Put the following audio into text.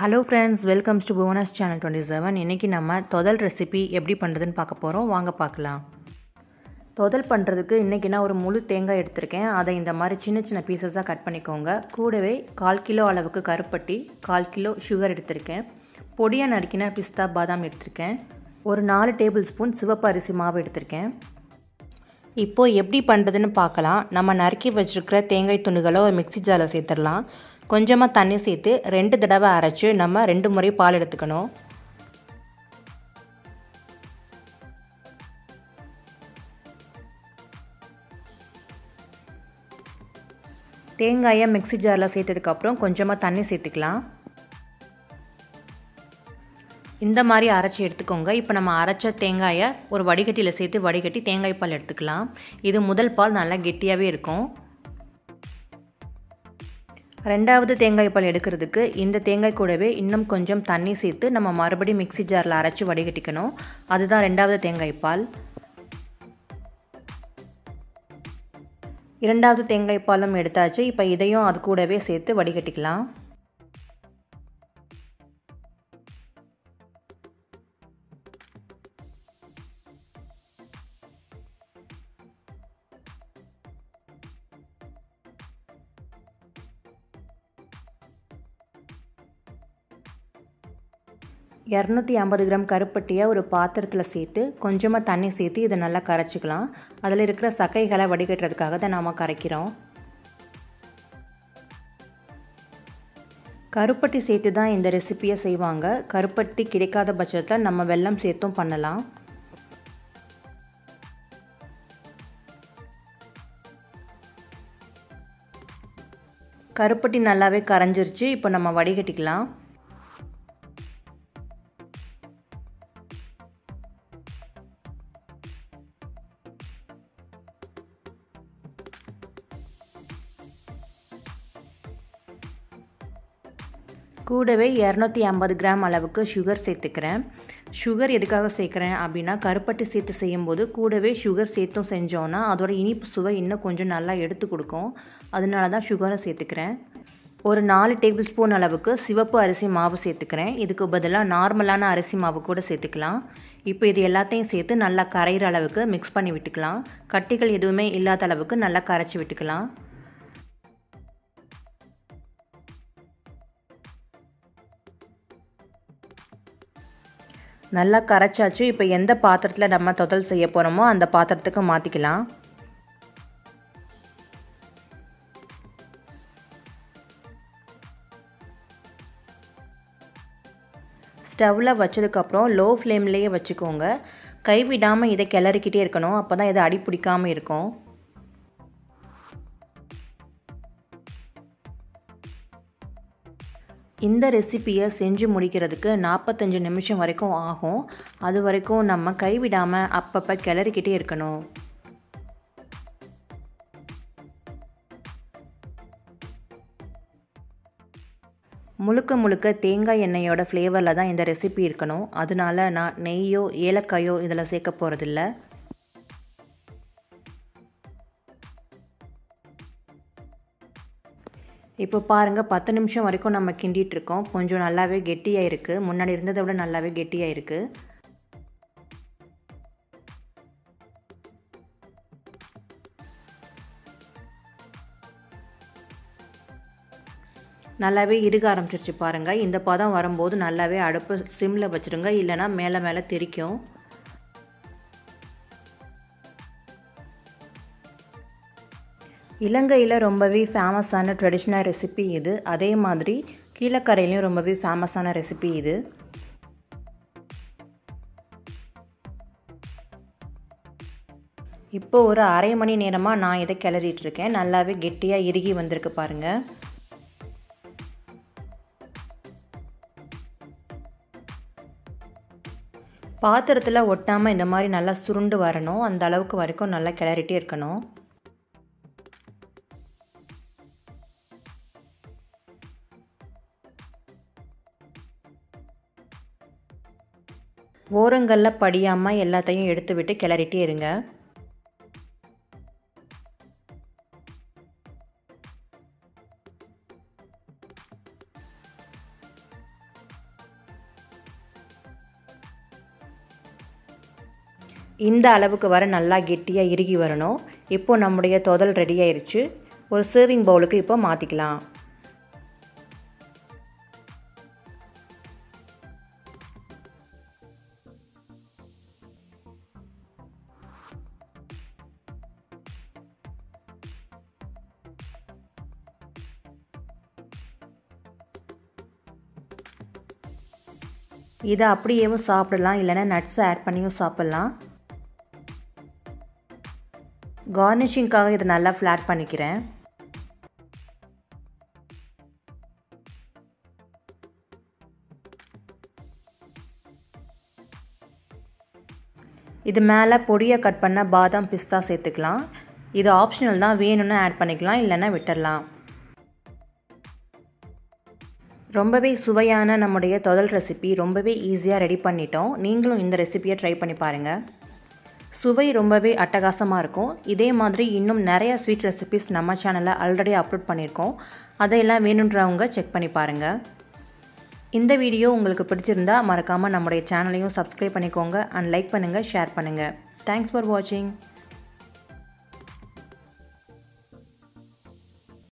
Hello friends, welcome to Bhuvana's channel 27. இன்னைக்கு நம்ம தொதல் recipe எப்படி பண்ணுறதுன்னு பார்க்க போகிறோம். வாங்க பார்க்கலாம். தொதல் பண்ணுறதுக்கு இன்றைக்கி நான் ஒரு முழு தேங்காய் எடுத்திருக்கேன். அதை இந்த மாதிரி சின்ன சின்ன பீசஸாக கட் பண்ணிக்கோங்க. கூடவே 1/4 கிலோ அளவுக்கு கருப்பட்டி, 1/4 கிலோ சுகர் எடுத்திருக்கேன். பொடியாக நறுக்கின பிஸ்தா பாதாம் எடுத்திருக்கேன். ஒரு 4 டேபிள் ஸ்பூன் சிவப்பு அரிசி மாவு எடுத்திருக்கேன். இப்போது எப்படி பண்ணுறதுன்னு பார்க்கலாம். நம்ம நறுக்கி வச்சுருக்கிற தேங்காய் துண்டுகளை ஒரு மிக்ஸி ஜாரில் சேர்த்துடலாம். கொஞ்சமாக தண்ணி சேர்த்து 2 தடவை அரைச்சி நம்ம 2 முறை பால் எடுத்துக்கணும். தேங்காயை மிக்ஸி ஜாரில் சேர்த்ததுக்கப்புறம் கொஞ்சமாக தண்ணி சேர்த்துக்கலாம். இந்த மாதிரி அரைச்சி எடுத்துக்கோங்க. இப்போ நம்ம அரைச்ச தேங்காயை ஒரு வடிகட்டியில் சேர்த்து வடிகட்டி தேங்காய் பால் எடுத்துக்கலாம். இது முதல் பால் நல்லா கெட்டியாகவே இருக்கும். ரெண்டாவது தேங்காய் பால் எடுக்கிறதுக்கு இந்த தேங்காய் கூடவே இன்னும் கொஞ்சம் தண்ணி சேர்த்து நம்ம மறுபடியும் மிக்ஸி ஜாரில் அரைச்சி வடிகட்டிக்கணும். அதுதான் ரெண்டாவது தேங்காய் பால். இரண்டாவது தேங்காய் பாலும் எடுத்தாச்சு. இப்போ இதையும் அது கூடவே சேர்த்து வடிகட்டிக்கலாம். $250 கிராம் கருப்பட்டியை ஒரு பாத்திரத்தில் சேர்த்து கொஞ்சமாக தண்ணி சேர்த்து இதை நல்லா கரைச்சிக்கலாம். அதில் இருக்கிற சக்கைகளை வடிகட்டுறதுக்காக தான் நாம் கரைக்கிறோம். கருப்பட்டி சேர்த்து தான் இந்த ரெசிபியை செய்வாங்க. கருப்பட்டி கிடைக்காத பட்சத்தில் நம்ம வெல்லம் சேர்த்தும் பண்ணலாம். கருப்பட்டி நல்லாவே கரைஞ்சிருச்சு. இப்போ நம்ம வடிகட்டிக்கலாம். கூடவே 250 கிராம் அளவுக்கு சுகர் சேர்த்துக்கிறேன். சுகர் எதுக்காக சேர்க்குறேன் அப்படின்னா, கருப்பட்டி சேர்த்து செய்யும்போது கூடவே சுகர் சேர்த்தும் செஞ்சோன்னா அதோட இனிப்பு சுவை இன்னும் கொஞ்சம் நல்லா எடுத்து கொடுக்கும். அதனால தான் சுகரை சேர்த்துக்கிறேன். ஒரு 4 டேபிள் ஸ்பூன் அளவுக்கு சிவப்பு அரிசி மாவு சேர்த்துக்கிறேன். இதுக்கு பதிலாக நார்மலான அரிசி மாவு கூட சேர்த்துக்கலாம். இப்போ இது எல்லாத்தையும் சேர்த்து நல்லா கரைகிற அளவுக்கு மிக்ஸ் பண்ணி விட்டுக்கலாம். கட்டிகள் எதுவுமே இல்லாத அளவுக்கு நல்லா கரைச்சி விட்டுக்கலாம். நல்லா கரைச்சாச்சு. இப்போ எந்த பாத்திரத்தில் நம்ம தொதல் செய்ய போகிறோமோ அந்த பாத்திரத்துக்கு மாற்றிக்கலாம். ஸ்டவ்வில் வச்சதுக்கப்புறம் லோ ஃப்ளேம்லேயே வச்சுக்கோங்க. கைவிடாமல் இதை கிளறிக்கிட்டே இருக்கணும். அப்போ தான் இதை அடி பிடிக்காமல் இருக்கும். இந்த ரெசிபியை செஞ்சு முடிக்கிறதுக்கு 45 நிமிஷம் வரைக்கும் ஆகும். அது வரைக்கும் நம்ம கைவிடாமல் அப்பப்போ கிளறிக்கிட்டே இருக்கணும். முழுக்க தேங்காய் எண்ணெயோட ஃப்ளேவரில் தான் இந்த ரெசிபி இருக்கணும். அதனால நான் நெய்யோ ஏலக்காயோ இதில் சேர்க்க போகிறதில்ல. இப்போ பாருங்கள், 10 நிமிஷம் வரைக்கும் நம்ம கிண்டிகிட்டு இருக்கோம். கொஞ்சம் நல்லாவே கெட்டியாக இருக்குது. முன்னாடி இருந்ததை விட நல்லாவே கெட்டியாக இருக்குது. நல்லாவே இறுக ஆரம்பிச்சிருச்சு பாருங்கள். இந்த பதம் வரும்போது நல்லாவே அடுப்பு சிம்மில் வச்சுருங்க, இல்லைனா மேலே தெறிக்கும். இலங்கையில் ரொம்பவே ஃபேமஸான ட்ரெடிஷ்னல் ரெசிபி இது. அதே மாதிரி கீழக்கரையிலையும் ரொம்பவே ஃபேமஸான ரெசிபி இது. இப்போ ஒரு அரை மணி நேரமாக நான் இதை கிளறிட்டு இருக்கேன். நல்லாவே கெட்டியாக இறுகி வந்திருக்கு பாருங்கள். பாத்திரத்தில் ஒட்டாமல் இந்த மாதிரி நல்லா சுருண்டு வரணும். அந்த அளவுக்கு வரைக்கும் நல்லா கிளறிட்டே இருக்கணும். ஓரங்களில் படியாமல் எல்லாத்தையும் எடுத்து விட்டு கிளறிட்டே இருங்க. இந்த அளவுக்கு வர நல்லா கெட்டியாக இறுகி வரணும். இப்போ நம்முடைய தொதல் ரெடி ஆயிருச்சு. ஒரு சர்விங் பவுலுக்கு இப்போ மாற்றிக்கலாம். இதை அப்படியேவும் சாப்பிடலாம், இல்லைன்னா நட்ஸ் ஆட் பண்ணியும் சாப்பிட்லாம். கார்னிஷிங்காக இதை நல்லா ஃப்ளாட் பண்ணிக்கிறேன். இது மேலே பொடியாக கட் பண்ண பாதாம் பிஸ்தா சேர்த்துக்கலாம். இது ஆப்ஷனல் தான், வேணும்னு ஆட் பண்ணிக்கலாம், இல்லைன்னா விட்டுடலாம். ரொம்பவே சுவையான நம்முடைய தொதல் ரெசிபி ரொம்பவே ஈஸியாக ரெடி பண்ணிட்டோம். நீங்களும் இந்த ரெசிபியை ட்ரை பண்ணி பாருங்கள். சுவை ரொம்பவே அட்டகாசமாக இருக்கும். இதே மாதிரி இன்னும் நிறையா ஸ்வீட் ரெசிபிஸ் நம்ம சேனலில் ஆல்ரெடி அப்லோட் பண்ணியிருக்கோம். அதையெல்லாம் வேணுன்றவங்க செக் பண்ணி பாருங்கள். இந்த வீடியோ உங்களுக்கு பிடிச்சிருந்தா மறக்காமல் நம்முடைய சேனலையும் சப்ஸ்கிரைப் பண்ணிக்கோங்க அண்ட் லைக் பண்ணுங்கள், ஷேர் பண்ணுங்கள். தேங்க்ஸ் ஃபார் வாட்சிங்.